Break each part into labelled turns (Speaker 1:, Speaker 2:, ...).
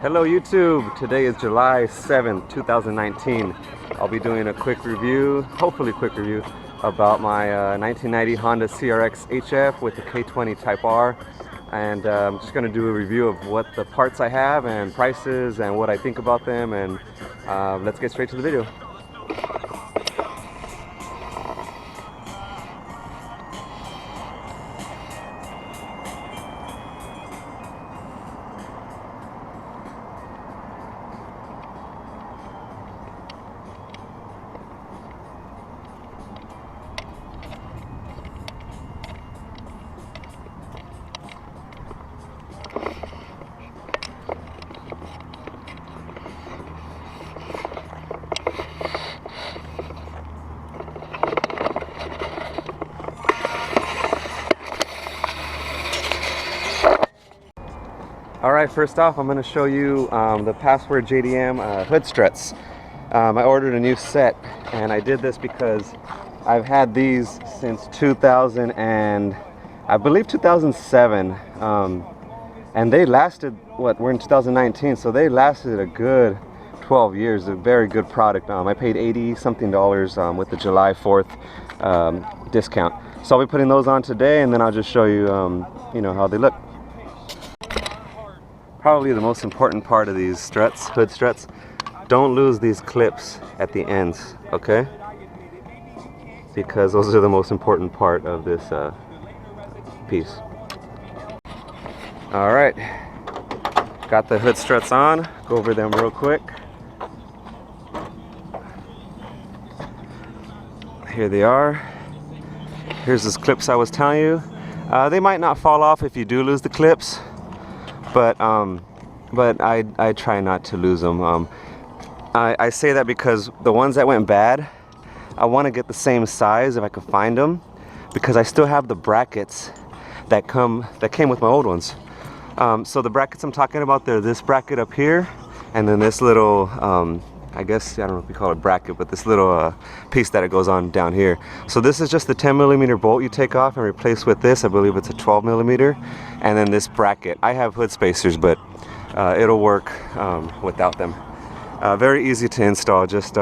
Speaker 1: Hello YouTube, today is July 7th, 2019. I'll be doing a quick review, hopefully quick review, about my 1990 Honda CRX HF with the K20 Type R. And I'm just going to do a review of what the parts I have and prices and what I think about them, and let's get straight to the video. Alright, first off I'm going to show you the Password JDM hood struts. I ordered a new set, and I did this because I've had these since 2000 and I believe 2007, and they lasted, we're in 2019, so they lasted a good 12 years. A very good product. I paid $80 something with the July 4th discount. So I'll be putting those on today, and then I'll just show you you know, how they look. Probably the most important part of these struts, hood struts, don't lose these clips at the ends, okay? Because those are the most important part of this piece. Alright, got the hood struts on, go over them real quick. Here they are. Here's those clips I was telling you. They might not fall off if you do lose the clips, but I try not to lose them. I say that because the ones that went bad, I want to get the same size if I could find them, because I still have the brackets that came with my old ones. So the brackets I'm talking about, they're this bracket up here, and then this little I guess, I don't know if we call it a bracket, but this little piece that it goes on down here. So this is just the 10mm bolt you take off and replace with this. I believe it's a 12mm, and then this bracket. I have hood spacers, but it'll work without them. Very easy to install, just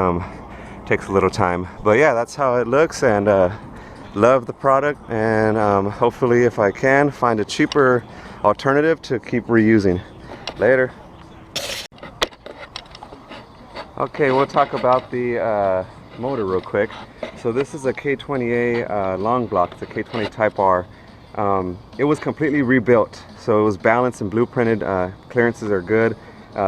Speaker 1: takes a little time. But yeah, that's how it looks, and love the product, and hopefully if I can find a cheaper alternative to keep reusing. Later. Okay, we'll talk about the motor real quick. So this is a K20A long block. It's a K20 Type R. It was completely rebuilt, so it was balanced and blueprinted. Clearances are good.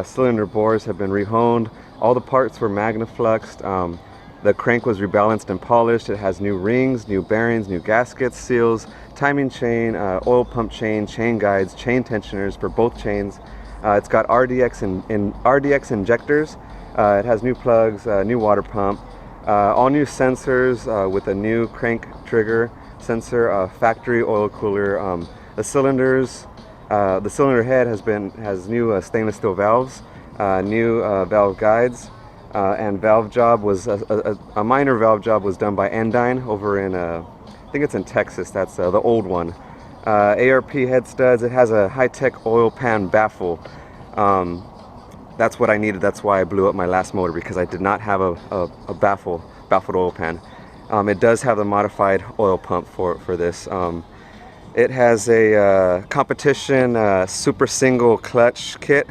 Speaker 1: Cylinder bores have been rehoned. All the parts were magnafluxed. The crank was rebalanced and polished. It has new rings, new bearings, new gaskets, seals, timing chain, oil pump chain, chain guides, chain tensioners for both chains. It's got RDX injectors. It has new plugs, new water pump, all new sensors with a new crank trigger sensor, factory oil cooler. The cylinders, the cylinder head has new stainless steel valves, new valve guides, and valve job was a minor valve job was done by Endyne over in I think it's in Texas. That's the old one. ARP head studs. It has a Hytech oil pan baffle. That's what I needed. That's why I blew up my last motor, because I did not have a baffled oil pan. It does have the modified oil pump for this. It has a competition super single clutch kit.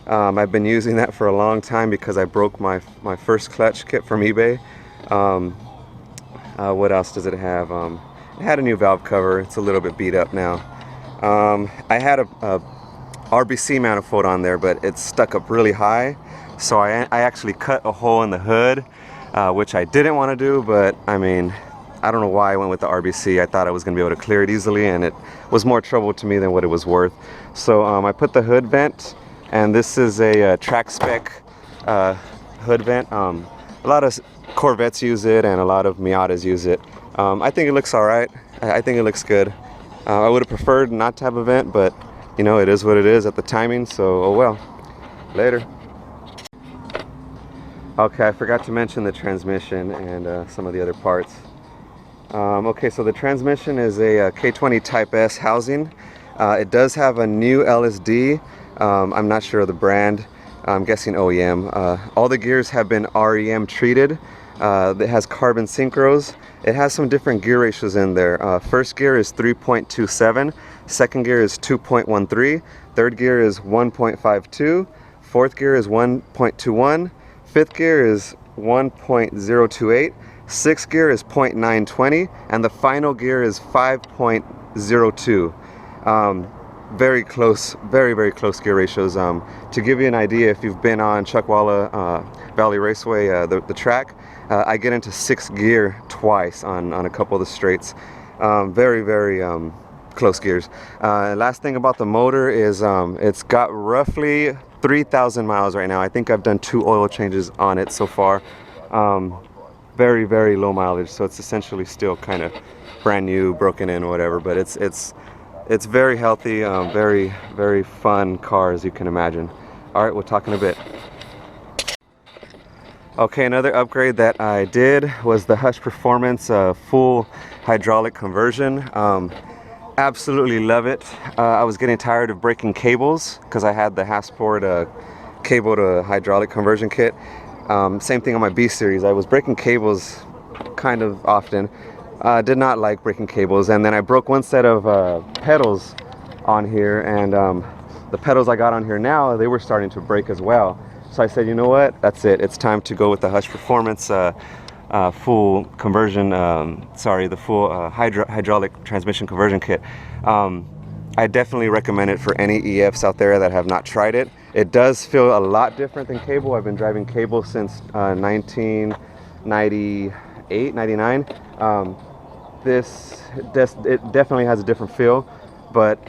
Speaker 1: I've been using that for a long time because I broke my first clutch kit from eBay. What else does it have? It had a new valve cover. It's a little bit beat up now. I had a RBC manifold on there, but it's stuck up really high, so I actually cut a hole in the hood, which I didn't want to do, but I mean, I don't know why I went with the RBC. I thought I was going to be able to clear it easily, and it was more trouble to me than what it was worth. So I put the hood vent, and this is a track spec hood vent. A lot of Corvettes use it, and a lot of Miatas use it. I think it looks alright. I think it looks good. I would have preferred not to have a vent, but you know, it is what it is at the timing, so oh well. Later. Okay, I forgot to mention the transmission and some of the other parts. Okay, so the transmission is a K20 Type S housing. It does have a new LSD I'm not sure of the brand. I'm guessing OEM. All the gears have been REM treated. It has carbon synchros. It has some different gear ratios in there. First gear is 3.27, second gear is 2.13, third gear is 1.52, fourth gear is 1.21, fifth gear is 1.028, sixth gear is 0.920, and the final gear is 5.02. Very close, very close gear ratios. To give you an idea, if you've been on Chuckwalla Valley Raceway, the track, I get into sixth gear twice on a couple of the straights. Very close gears. Last thing about the motor is it's got roughly 3,000 miles right now. I think I've done 2 oil changes on it so far. Very low mileage, so it's essentially still kind of brand new, broken in, whatever. But it's very healthy, very fun car, as you can imagine. All right, we'll talk in a bit. Okay, another upgrade that I did was the Hush Performance full hydraulic conversion. Absolutely love it. I was getting tired of breaking cables because I had the Hasport cable to hydraulic conversion kit. Same thing on my B series. I was breaking cables kind of often. Did not like breaking cables, and then I broke one set of pedals on here, and the pedals I got on here now, they were starting to break as well. So I said, you know what, that's it, it's time to go with the Hush Performance full conversion, the full hydraulic transmission conversion kit. I definitely recommend it for any EFs out there that have not tried it. It does feel a lot different than cable. I've been driving cable since 1998, 99. It definitely has a different feel, but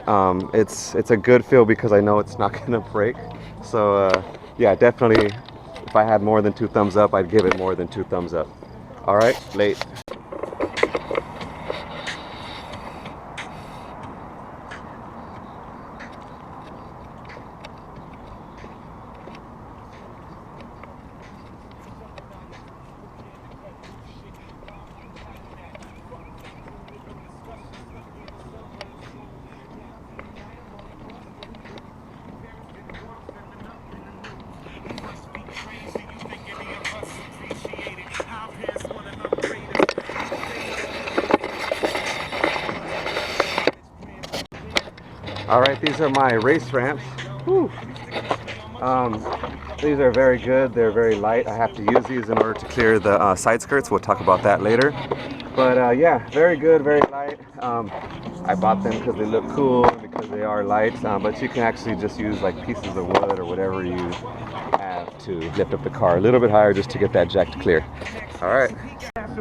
Speaker 1: it's a good feel because I know it's not gonna break. So yeah, definitely, if I had more than 2 thumbs up, I'd give it more than 2 thumbs up. All right, late. All right, these are my race ramps. Whew. These are very good. They're very light. I have to use these in order to clear the side skirts. We'll talk about that later. But yeah, very good, very light. I bought them because they look cool, because they are light. But you can actually just use like pieces of wood or whatever you have to lift up the car a little bit higher just to get that jack to clear. All right. Back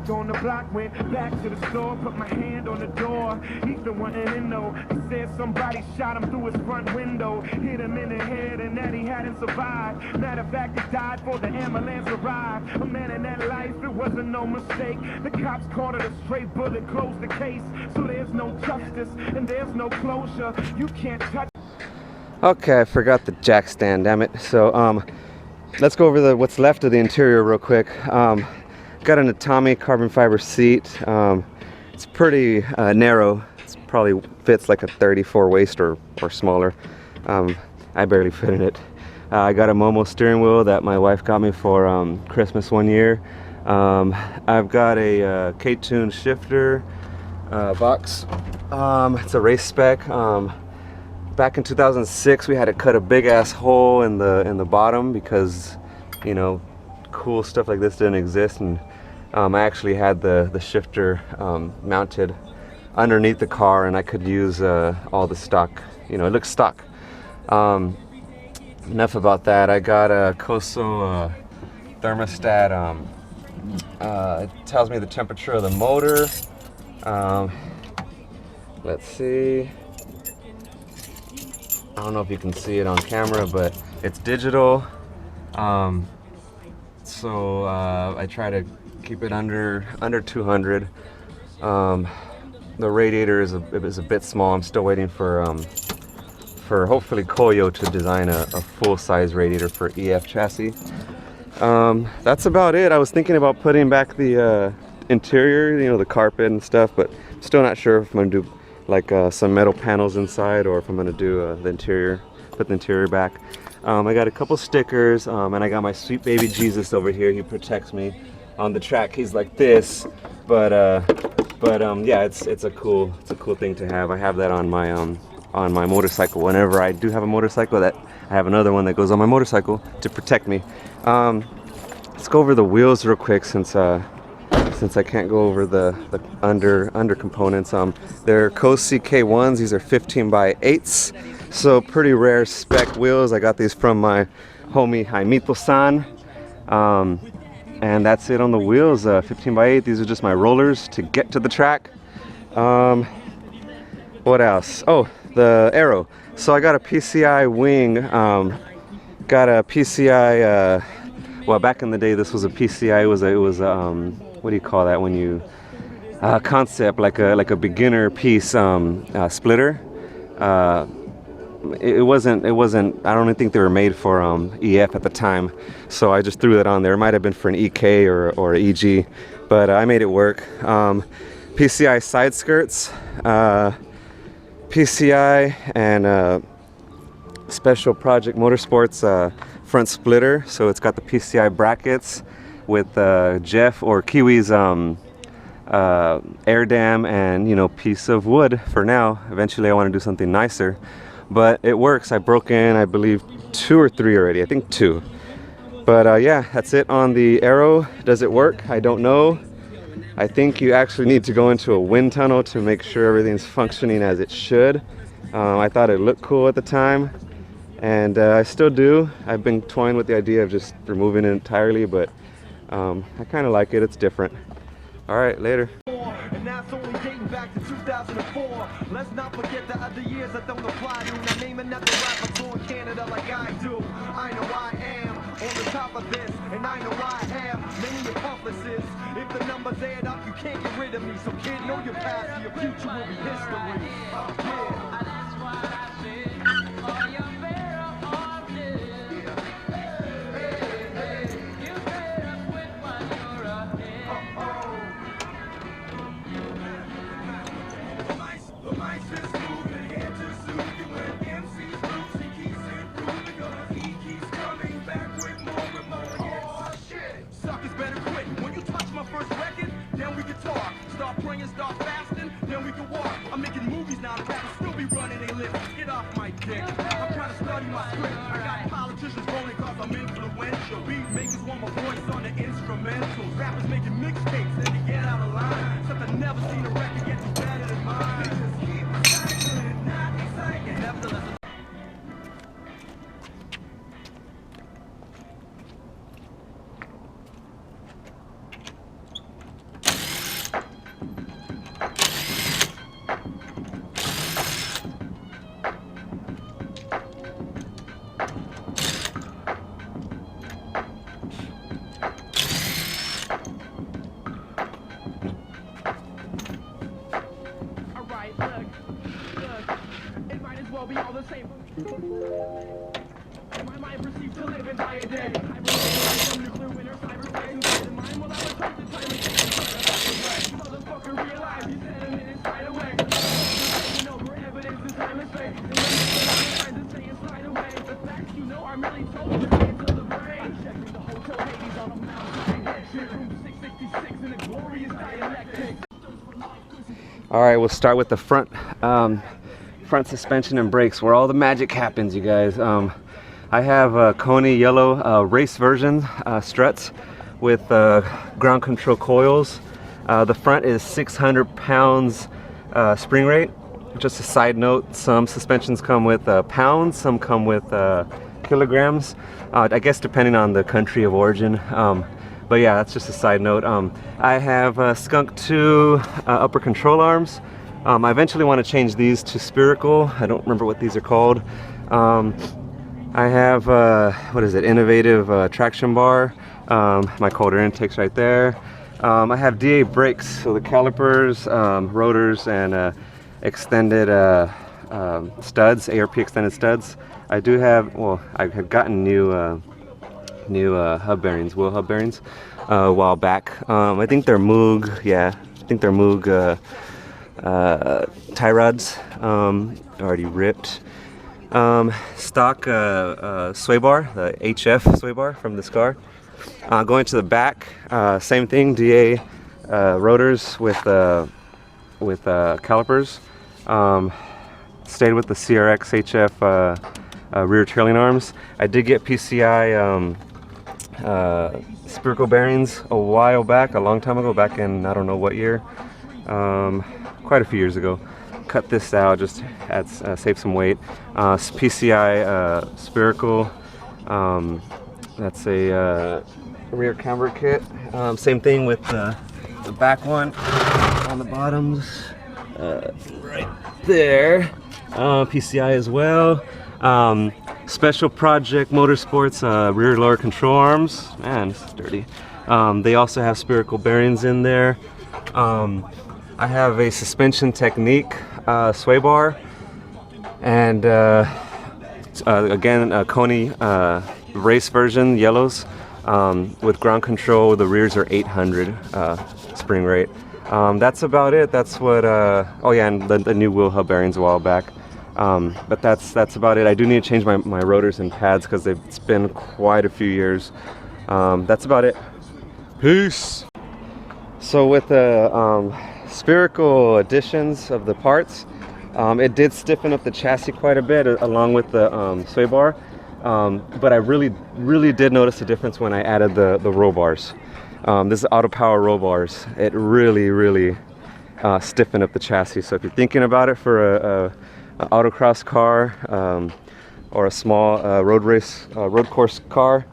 Speaker 1: on the block, went back to the store, put my hand on the door. He's been wanting to know. He said somebody shot him through his front window, hit him in the head, and that he hadn't survived. Matter of fact, he died before the ambulance arrived. A man in that life, it wasn't no mistake. The cops caught it a straight bullet, closed the case. So there's no justice and there's no closure. You can't touch. Okay, I forgot the jack stand, damn it. So let's go over what's left of the interior real quick. Got an Atomic carbon fiber seat. It's pretty narrow. It probably fits like a 34 waist or smaller. I barely fit in it. I got a Momo steering wheel that my wife got me for Christmas one year. I've got a K-tune shifter box. It's a race spec. Back in 2006, we had to cut a big ass hole in the bottom because, you know, cool stuff like this didn't exist, and I actually had the shifter mounted underneath the car, and I could use all the stock, you know, it looks stock. Enough about that. I got a Koso thermostat. It tells me the temperature of the motor. Let's see, I don't know if you can see it on camera, but it's digital. So I try to keep it under 200. The radiator is a bit small. I'm still waiting for hopefully Koyo to design a full-size radiator for EF chassis. That's about it. I was thinking about putting back the interior, you know, the carpet and stuff, but still not sure if I'm gonna do like some metal panels inside, or if I'm gonna do the interior, put the interior back. I got a couple stickers, and I got my sweet baby Jesus over here. He protects me on the track. He's like this, but yeah, it's a cool thing to have. I have that on my motorcycle. Whenever I do have a motorcycle, that I have another one that goes on my motorcycle to protect me. Let's go over the wheels real quick, since I can't go over the under components. They're Coast K1s. These are 15x8s, so pretty rare spec wheels. I got these from my homie Jaimito-san, and that's it on the wheels. 15x8. These are just my rollers to get to the track. What else? Oh, the Aero. So I got a PCI wing. Got a PCI. Well, back in the day, this was a PCI. It was what do you call that when you concept, like a beginner piece splitter. It wasn't. I don't even think they were made for EF at the time, so I just threw that on there. It might have been for an EK or an EG, but I made it work. PCI side skirts, PCI, and Special Project Motorsports front splitter. So it's got the PCI brackets with Jeff or Kiwi's air dam and piece of wood for now. Eventually I want to do something nicer, but it works. I broke in, I believe, 2 or 3 already. I think 2. But yeah, that's it on the Aero. Does it work? I don't know. I think you actually need to go into a wind tunnel to make sure everything's functioning as it should. I thought it looked cool at the time, and I still do. I've been toying with the idea of just removing it entirely, but I kind of like it. It's different. All right, later.
Speaker 2: And that's only dating back to 2004. Let's not forget the other years that don't apply to. Now name another rapper touring Canada like I do. I know I am on the top of this, and I know I have many accomplices. If the numbers add up, you can't get rid of me. So kid, know your past, your future will be history. Yeah. Start fasting, then we can walk. I'm making movies now, the rappers still be running their lips. Get off my dick. I'm trying to study my script. I got politicians voting cause I'm influential. Beat makers want my voice on the instrumentals. Rappers making mixtapes and they get out of line. Except I've never seen a record get too better than mine. They just keep recycling, not exciting. Nevertheless, be all the same. My mind perceived to live and die a day. I relate from nuclear winter, cyberspace, and in mind while I was told the time is motherfucker realize you said a minute right away. Taking over evidence in time and space. And when trying to say and slide away, the facts you know are merely told you into the brain. Checking the hotel Hades on a mountain. Room 666 in a glorious dialectic.
Speaker 1: All right, we'll start with the front suspension and brakes, where all the magic happens, you guys. I have Coney yellow race version struts with ground control coils. The front is 600 pounds spring rate. Just a side note, some suspensions come with pounds, some come with kilograms, I guess depending on the country of origin. But yeah, that's just a side note. I have Skunk 2 upper control arms. I eventually want to change these to spherical. I don't remember what these are called. I have, what is it, innovative traction bar. My cold air intake's right there. I have DA brakes, so the calipers, rotors, and extended studs, ARP extended studs. I do have, well, I had gotten new hub bearings, wheel hub bearings, a while back. I think they're Moog, yeah, I think they're Moog tie rods, already ripped. Stock sway bar, the HF sway bar from this car. Going to the back, same thing, DA rotors with calipers. Stayed with the CRX HF rear trailing arms. I did get PCI Scirroco bearings a while back, a long time ago, back in I don't know what year, quite a few years ago. Cut this out, just adds, save some weight. PCI Scirroco, that's a rear camber kit. Same thing with the back one on the bottoms, right there. PCI as well. Special Project Motorsports rear lower control arms. Man, this is dirty. They also have Scirroco bearings in there. I have a Suspension Technique sway bar, and again a Coney race version, yellows, with ground control. The rears are 800 spring rate. That's about it. That's what. Oh yeah, and the new wheel hub bearings a while back. But that's about it. I do need to change my rotors and pads because it's been quite a few years. That's about it. Peace. So with the Scirroco additions of the parts, it did stiffen up the chassis quite a bit, along with the sway bar. But I really did notice a difference when I added the roll bars. This is auto power roll bars. It really stiffened up the chassis. So if you're thinking about it for a autocross car, or a small road course car,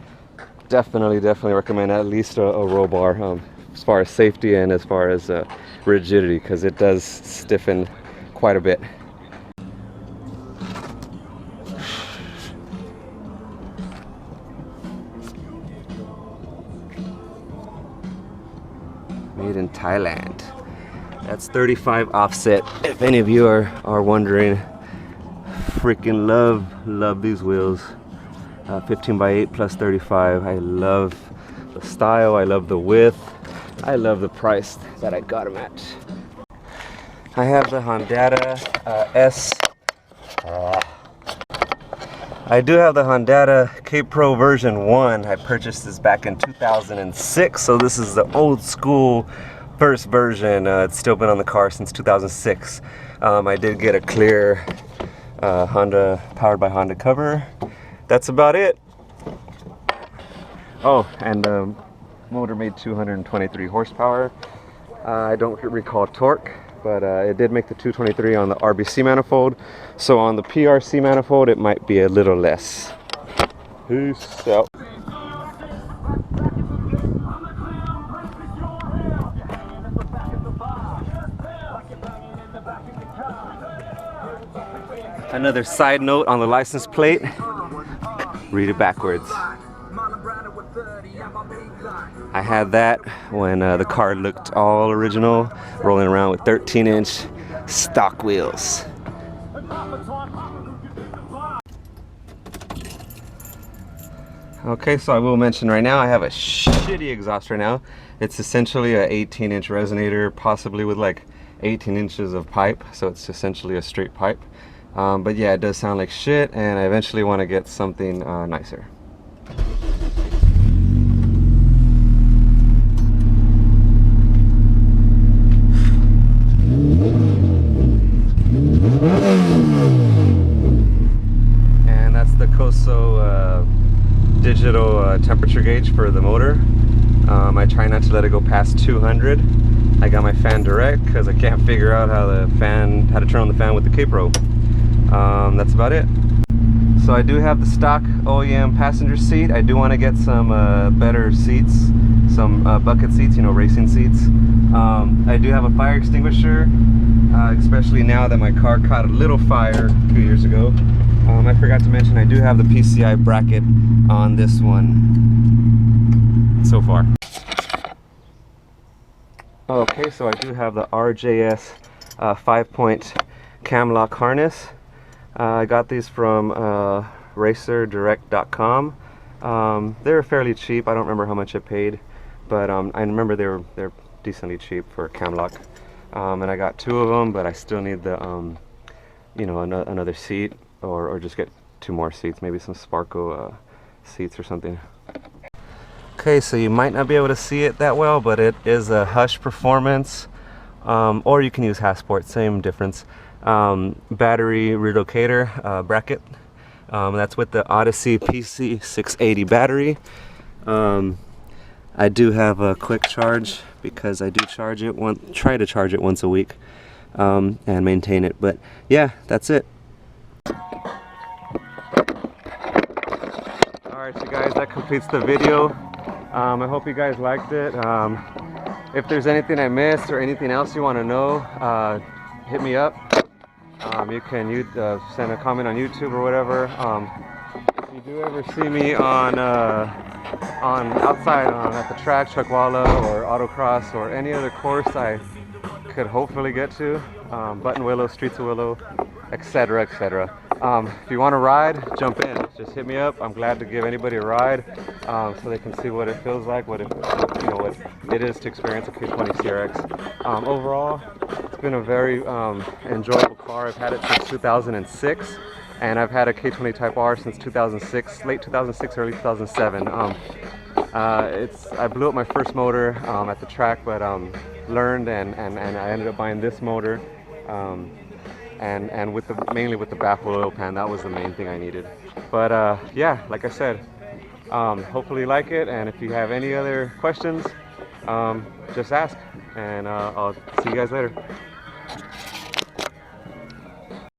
Speaker 1: definitely recommend at least a roll bar, as far as safety and as far as rigidity, because it does stiffen quite a bit. Made in Thailand. That's 35 offset, if any of you are wondering. Freaking love these wheels. 15x8 plus 35. I love the style, I love the width, I love the price that I got them at. I have the Honda S. I do have the Honda K-Pro version 1. I purchased this back in 2006, so this is the old school first version. It's still been on the car since 2006. I did get a clear Honda powered by Honda cover. That's about it. Oh, and the motor made 223 horsepower. I don't recall torque, but it did make the 223 on the RBC manifold. So on the PRC manifold, it might be a little less. Peace out. Another side note on the license plate. Read it backwards. I had that when the car looked all original, rolling around with 13-inch stock wheels. Okay, so I will mention right now I have a shitty exhaust right now. It's essentially a 18-inch resonator, possibly with like 18 inches of pipe, so it's essentially a straight pipe. But yeah, it does sound like shit, and I eventually want to get something nicer. And that's the Coso digital temperature gauge for the motor. I try not to let it go past 200. I got my fan direct because I can't figure out how to turn on the fan with the K-Pro. That's about it. So I do have the stock OEM passenger seat. I do want to get some better seats, some bucket seats, you know, racing seats. I do have a fire extinguisher, especially now that my car caught a little fire 2 years ago. I forgot to mention I do have the PCI bracket on this one so far. Okay, so I do have the RJS 5-point cam lock harness. I got these from racerdirect.com. They were fairly cheap. I don't remember how much I paid, but I remember they're decently cheap for cam lock. and I got 2 of them, but I still need the you know, another seat, or just get 2 more seats, maybe some Scirroco seats or something. Okay, so you might not be able to see it that well, but it is a Hush Performance, or you can use Hasport, same difference. Battery relocator bracket. That's with the Odyssey PC680 battery. I do have a quick charge because I do charge it try to charge it once a week, and maintain it. But yeah, that's it. Alright, so guys, that completes the video. I hope you guys liked it. If there's anything I missed or anything else you want to know, hit me up. You can send a comment on YouTube or whatever. If you do ever see me on outside at the track, Chuckwalla or autocross or any other course I could hopefully get to, Button Willow, Streets of Willow, etc., etc. If you want to ride, jump in. Just hit me up. I'm glad to give anybody a ride, so they can see what it feels like, what it is to experience a K20 CRX. Overall, it's been a very enjoyable car. I've had it since 2006, and I've had a K20 Type R since 2006, late 2006, early 2007. I blew up my first motor at the track, but learned and I ended up buying this motor. And mainly with the baffle oil pan. That was the main thing I needed. But yeah, like I said, hopefully you like it, and if you have any other questions, just ask, and I'll see you guys later.